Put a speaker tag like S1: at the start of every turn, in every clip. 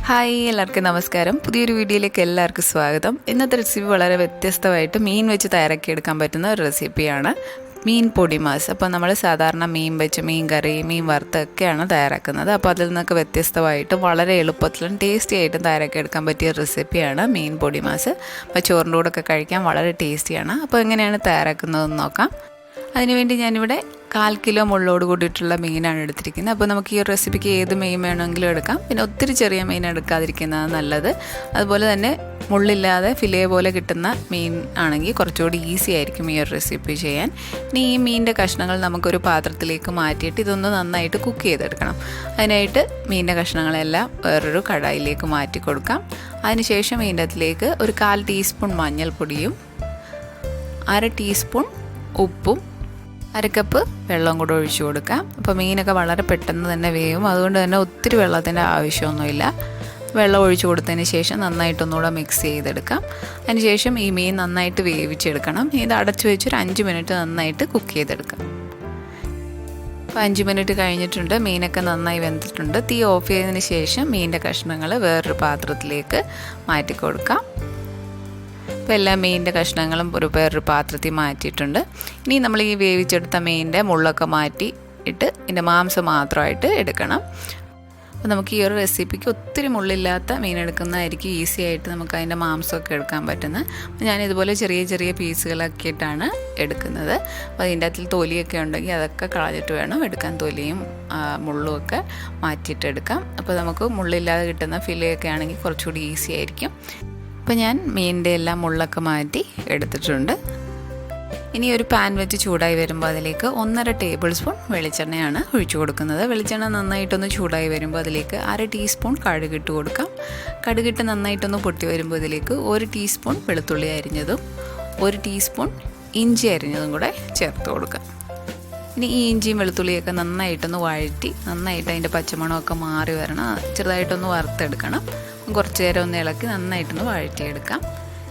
S1: Hi എല്ലാവർക്കും നമസ്കാരം. പുതിയൊരു വീഡിയോയിലേക്ക് എല്ലാവർക്കും സ്വാഗതം. ഇന്നത്തെ റെസിപ്പി വളരെ വ്യത്യസ്തമായിട്ട് മീൻ വെച്ച് തയ്യാറാക്കിയെടുക്കാൻ പറ്റുന്ന ഒരു റെസിപ്പിയാണ് മീൻ പൊടിമാസ്. അപ്പോൾ നമ്മൾ സാധാരണ മീൻ വെച്ച് മീൻ കറി, മീൻ വറുത്തൊക്കെയാണ് തയ്യാറാക്കുന്നത്. അപ്പോൾ അതിൽ നിന്നൊക്കെ വ്യത്യസ്തമായിട്ട് വളരെ എളുപ്പത്തിലും ടേസ്റ്റി ആയിട്ടും തയ്യാറാക്കിയെടുക്കാൻ പറ്റിയ റെസിപ്പിയാണ് മീൻ പൊടിമാസ്. അപ്പോൾ ചോറിൻ്റെ കൂടെ ഒക്കെ കഴിക്കാൻ വളരെ ടേസ്റ്റിയാണ്. അപ്പോൾ എങ്ങനെയാണ് തയ്യാറാക്കുന്നതെന്ന് നോക്കാം. അതിനുവേണ്ടി ഞാനിവിടെ 1/4 കിലോ മുള്ളോട് കൂടിയിട്ടുള്ള മീനാണ് എടുത്തിരിക്കുന്നത്. അപ്പോൾ നമുക്ക് ഈ ഒരു റെസിപ്പിക്ക് ഏത് മീൻ വേണമെങ്കിലും എടുക്കാം. പിന്നെ ഒത്തിരി ചെറിയ മീൻ എടുക്കാതിരിക്കുന്നതാണ് നല്ലത്. അതുപോലെ തന്നെ മുള്ളില്ലാതെ ഫിലേ പോലെ കിട്ടുന്ന മീൻ ആണെങ്കിൽ കുറച്ചുകൂടി ഈസി ആയിരിക്കും ഈ ഒരു റെസിപ്പി ചെയ്യാൻ. ഇനി ഈ മീനിൻ്റെ കഷ്ണങ്ങൾ നമുക്കൊരു പാത്രത്തിലേക്ക് മാറ്റിയിട്ട് ഇതൊന്ന് നന്നായിട്ട് കുക്ക് ചെയ്തെടുക്കണം. അതിനായിട്ട് മീനിൻ്റെ കഷ്ണങ്ങളെല്ലാം വേറൊരു കടായിലേക്ക് മാറ്റി കൊടുക്കാം. അതിനുശേഷം ഇതിൻ്റെ അതിലേക്ക് ഒരു 1/4 ടീസ്പൂൺ മഞ്ഞൾപ്പൊടിയും 1/2 ടീസ്പൂൺ ഉപ്പും 1 കപ്പ് വെള്ളം കൂടെ ഒഴിച്ചു കൊടുക്കാം. അപ്പോൾ മീനൊക്കെ വളരെ പെട്ടെന്ന് തന്നെ വേവും. അതുകൊണ്ട് തന്നെ ഒത്തിരി വെള്ളത്തിൻ്റെ ആവശ്യമൊന്നുമില്ല. വെള്ളം ഒഴിച്ചു കൊടുത്തതിന് ശേഷം നന്നായിട്ടൊന്നുകൂടെ മിക്സ് ചെയ്തെടുക്കാം. അതിനുശേഷം ഈ മീൻ നന്നായിട്ട് വേവിച്ചെടുക്കണം. ഇത് അടച്ചു വെച്ചൊരു 5 മിനിറ്റ് നന്നായിട്ട് കുക്ക് ചെയ്തെടുക്കാം. അപ്പോൾ 5 മിനിറ്റ് കഴിഞ്ഞിട്ടുണ്ട്. മീനൊക്കെ നന്നായി വെന്തിട്ടുണ്ട്. തീ ഓഫ് ചെയ്തതിന് ശേഷം മീനിൻ്റെ കഷ്ണങ്ങൾ വേറൊരു പാത്രത്തിലേക്ക് മാറ്റി കൊടുക്കാം. അപ്പോൾ എല്ലാ മീനിൻ്റെ കഷ്ണങ്ങളും വേറൊരു പാത്രത്തിൽ മാറ്റിയിട്ടുണ്ട്. ഇനി നമ്മൾ ഈ വേവിച്ചെടുത്ത മീനിൻ്റെ മുള്ളൊക്കെ മാറ്റിയിട്ട് ഇതിൻ്റെ മാംസം മാത്രമായിട്ട് എടുക്കണം. അപ്പോൾ നമുക്ക് ഈ ഒരു റെസിപ്പിക്ക് ഒത്തിരി മുള്ളില്ലാത്ത മീൻ എടുക്കുന്നതായിരിക്കും ഈസി ആയിട്ട് നമുക്ക് അതിൻ്റെ മാംസമൊക്കെ എടുക്കാൻ പറ്റുന്നത്. ഞാൻ ഇതുപോലെ ചെറിയ ചെറിയ പീസുകളൊക്കെ ആയിട്ടാണ് എടുക്കുന്നത്. അപ്പോൾ അതിൻ്റെ അകത്തിൽ തൊലിയൊക്കെ ഉണ്ടെങ്കിൽ അതൊക്കെ കളഞ്ഞിട്ട് വേണം എടുക്കാൻ. തൊലിയും മുള്ളും ഒക്കെ മാറ്റിയിട്ട് എടുക്കാം. അപ്പോൾ നമുക്ക് മുള്ളില്ലാതെ കിട്ടുന്ന ഫിലെയൊക്കെ ആണെങ്കിൽ കുറച്ചുകൂടി ഈസി ആയിരിക്കും. അപ്പോൾ ഞാൻ മീനിൻ്റെ എല്ലാം മുള്ളൊക്കെ മാറ്റി എടുത്തിട്ടുണ്ട്. ഇനി ഒരു പാൻ വെച്ച് ചൂടായി വരുമ്പോൾ അതിലേക്ക് 1.5 ടേബിൾ സ്പൂൺ വെളിച്ചെണ്ണയാണ് ഒഴിച്ചു കൊടുക്കുന്നത്. വെളിച്ചെണ്ണ നന്നായിട്ടൊന്ന് ചൂടായി വരുമ്പോൾ അതിലേക്ക് 1/2 ടീസ്പൂൺ കടുകിട്ട് കൊടുക്കാം. കടുകിട്ട് നന്നായിട്ടൊന്ന് പൊട്ടി വരുമ്പോൾ ഇതിലേക്ക് 1 ടീസ്പൂൺ വെളുത്തുള്ളി അരിഞ്ഞതും 1 ടീസ്പൂൺ ഇഞ്ചി അരിഞ്ഞതും കൂടെ ചേർത്ത് കൊടുക്കാം. ഇനി ഈ ഇഞ്ചിയും വെളുത്തുള്ളിയൊക്കെ നന്നായിട്ടൊന്ന് വഴറ്റി നന്നായിട്ട് അതിൻ്റെ പച്ചമണമൊക്കെ മാറി വരണം. ചെറുതായിട്ടൊന്ന് വറുത്തെടുക്കണം. കുറച്ച് നേരം ഒന്ന് ഇളക്കി നന്നായിട്ടൊന്ന് വഴറ്റിയെടുക്കാം.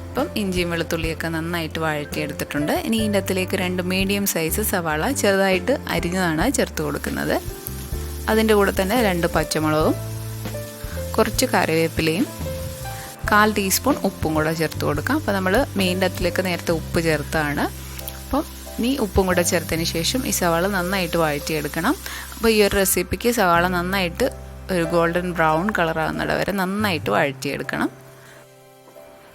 S1: ഇപ്പം ഇഞ്ചിയും വെളുത്തുള്ളിയൊക്കെ നന്നായിട്ട് വഴറ്റിയെടുത്തിട്ടുണ്ട്. ഇനി ഇതിൻ്റെ അകത്തിലേക്ക് 2 മീഡിയം സൈസ് സവാള ചെറുതായിട്ട് അരിഞ്ഞതാണ് ചേർത്ത് കൊടുക്കുന്നത്. അതിൻ്റെ കൂടെ തന്നെ 2 പച്ചമുളകും കുറച്ച് കറിവേപ്പിലയും 1/4 ടീസ്പൂൺ ഉപ്പും കൂടെ ചേർത്ത് കൊടുക്കാം. അപ്പോൾ നമ്മൾ മീനിൻ്റെ അകത്തിലേക്ക് നേരത്തെ ഉപ്പ് ചേർത്താണ്. അപ്പം ഇനി ഉപ്പും കൂടെ ചേർത്തതിന് ശേഷം ഈ സവാള നന്നായിട്ട് വഴറ്റിയെടുക്കണം. അപ്പോൾ ഈ ഒരു റെസിപ്പിക്ക് സവാള നന്നായിട്ട് ഒരു ഗോൾഡൻ ബ്രൗൺ കളറാകുന്നിട വരെ നന്നായിട്ട് വഴറ്റിയെടുക്കണം.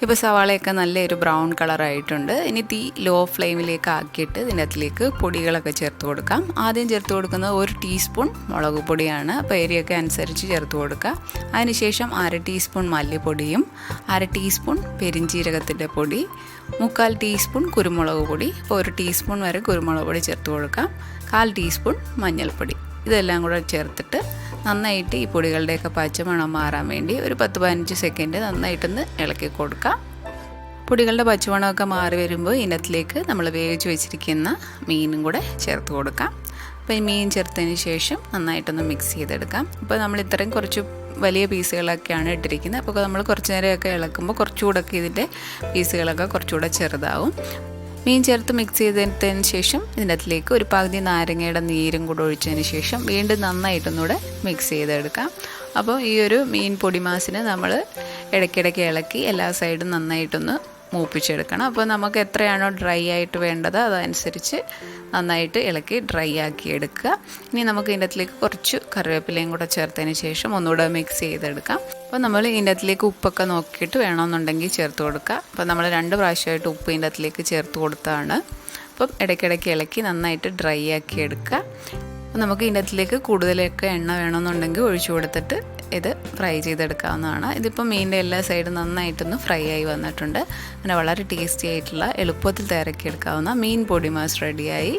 S1: ഇപ്പോൾ സവാളയൊക്കെ നല്ലൊരു ബ്രൗൺ കളറായിട്ടുണ്ട്. ഇനി തീ ലോ ഫ്ലെയിമിലേക്ക് ആക്കിയിട്ട് ഇതിൻ്റെ അകത്തിലേക്ക് പൊടികളൊക്കെ ചേർത്ത് കൊടുക്കാം. ആദ്യം ചേർത്ത് കൊടുക്കുന്നത് 1 ടീസ്പൂൺ മുളക് പൊടിയാണ്. അപ്പോൾ എരിയൊക്കെ അനുസരിച്ച് ചേർത്ത് കൊടുക്കുക. അതിനുശേഷം 1/2 ടീസ്പൂൺ മല്ലിപ്പൊടിയും 1/2 ടീസ്പൂൺ പെരിഞ്ജീരകത്തിൻ്റെ പൊടി, 3/4 ടീസ്പൂൺ കുരുമുളക് പൊടി, 1 ടീസ്പൂൺ വരെ കുരുമുളക് പൊടി ചേർത്ത് കൊടുക്കാം. 1/4 ടീസ്പൂൺ മഞ്ഞൾപ്പൊടി. ഇതെല്ലാം കൂടെ ചേർത്തിട്ട് നന്നായിട്ട് ഈ പൊടികളുടെയൊക്കെ പച്ചമണം മാറാൻ വേണ്ടി ഒരു 10-15 സെക്കൻഡ് നന്നായിട്ടൊന്ന് ഇളക്കി കൊടുക്കാം. പൊടികളുടെ പച്ചമണമൊക്കെ മാറി വരുമ്പോൾ ഇതിനകത്തിലേക്ക് നമ്മൾ വേവിച്ച് വെച്ചിരിക്കുന്ന മീനും കൂടെ ചേർത്ത് കൊടുക്കാം. അപ്പോൾ ഈ മീൻ ചേർത്തതിന് ശേഷം നന്നായിട്ടൊന്ന് മിക്സ് ചെയ്തെടുക്കാം. അപ്പോൾ നമ്മൾ ഇത്രയും കുറച്ച് വലിയ പീസുകളൊക്കെയാണ് ഇട്ടിരിക്കുന്നത്. അപ്പോൾ നമ്മൾ കുറച്ച് നേരമൊക്കെ ഇളക്കുമ്പോൾ കുറച്ചുകൂടെയൊക്കെ ഇതിൻ്റെ പീസുകളൊക്കെ കുറച്ചുകൂടെ ചെറുതാവും. മീൻ ചേർത്ത് മിക്സ് ചെയ്തതിന് ശേഷം ഇതിൻ്റെ അകത്തിലേക്ക് ഒരു പകുതി നാരങ്ങയുടെ നീരും കൂടെ ഒഴിച്ചതിന് ശേഷം വീണ്ടും നന്നായിട്ടൊന്നുകൂടെ മിക്സ് ചെയ്തെടുക്കാം. അപ്പോൾ ഈ ഒരു മീൻ പൊടിമാസിന് നമ്മൾ ഇടയ്ക്കിടയ്ക്ക് ഇളക്കി എല്ലാ സൈഡും നന്നായിട്ടൊന്ന് മൂപ്പിച്ചെടുക്കണം. അപ്പോൾ നമുക്ക് എത്രയാണോ ഡ്രൈ ആയിട്ട് വേണ്ടത് അതനുസരിച്ച് നന്നായിട്ട് ഇളക്കി ഡ്രൈ ആക്കി എടുക്കുക. ഇനി നമുക്ക് ഇതിൻ്റെ അകത്തിലേക്ക് കുറച്ച് കറിവേപ്പിലയും കൂടെ ചേർത്തതിന് ശേഷം ഒന്നുകൂടെ മിക്സ് ചെയ്തെടുക്കാം. അപ്പോൾ നമ്മൾ ഇതിൻ്റെ അകത്തിലേക്ക് ഉപ്പൊക്കെ നോക്കിയിട്ട് വേണമെന്നുണ്ടെങ്കിൽ ചേർത്ത് കൊടുക്കുക. അപ്പോൾ നമ്മൾ 2 പ്രാവശ്യമായിട്ട് ഉപ്പ് ഇതിൻ്റെ അകത്തിലേക്ക് ചേർത്ത് കൊടുത്തതാണ്. അപ്പം ഇടയ്ക്കിടയ്ക്ക് ഇളക്കി നന്നായിട്ട് ഡ്രൈ ആക്കി എടുക്കുക. അപ്പോൾ നമുക്ക് ഇതിൻ്റെ അകത്തിലേക്ക് കൂടുതലൊക്കെ എണ്ണ വേണമെന്നുണ്ടെങ്കിൽ ഒഴിച്ചു കൊടുത്തിട്ട് ഇത് ഫ്രൈ ചെയ്തെടുക്കാവുന്നതാണ്. ഇതിപ്പോൾ മീനിൻ്റെ എല്ലാ സൈഡും നന്നായിട്ടൊന്ന് ഫ്രൈ ആയി വന്നിട്ടുണ്ട്. അങ്ങനെ വളരെ ടേസ്റ്റി ആയിട്ടുള്ള എളുപ്പത്തിൽ തയ്യാറാക്കിയെടുക്കാവുന്ന മീൻ പൊടിമാസ് റെഡിയായി.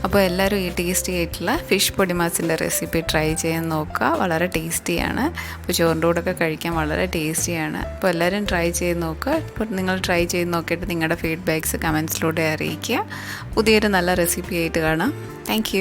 S1: അപ്പോൾ എല്ലാവരും ഈ ടേസ്റ്റി ആയിട്ടുള്ള ഫിഷ് പൊടിമാസിൻ്റെ റെസിപ്പി ട്രൈ ചെയ്യാൻ നോക്കുക. വളരെ ടേസ്റ്റിയാണ്. അപ്പോൾ ചോറിൻ്റെ കൂടെയൊക്കെ കഴിക്കാൻ വളരെ ടേസ്റ്റിയാണ്. അപ്പോൾ എല്ലാവരും ട്രൈ ചെയ്ത് നോക്കുക. അപ്പോൾ നിങ്ങൾ ട്രൈ ചെയ്ത് നോക്കിയിട്ട് നിങ്ങളുടെ ഫീഡ്ബാക്ക്സ് കമൻസിലൂടെ അറിയിക്കുക. പുതിയൊരു നല്ല റെസിപ്പി ആയിട്ട് കാണാം. താങ്ക്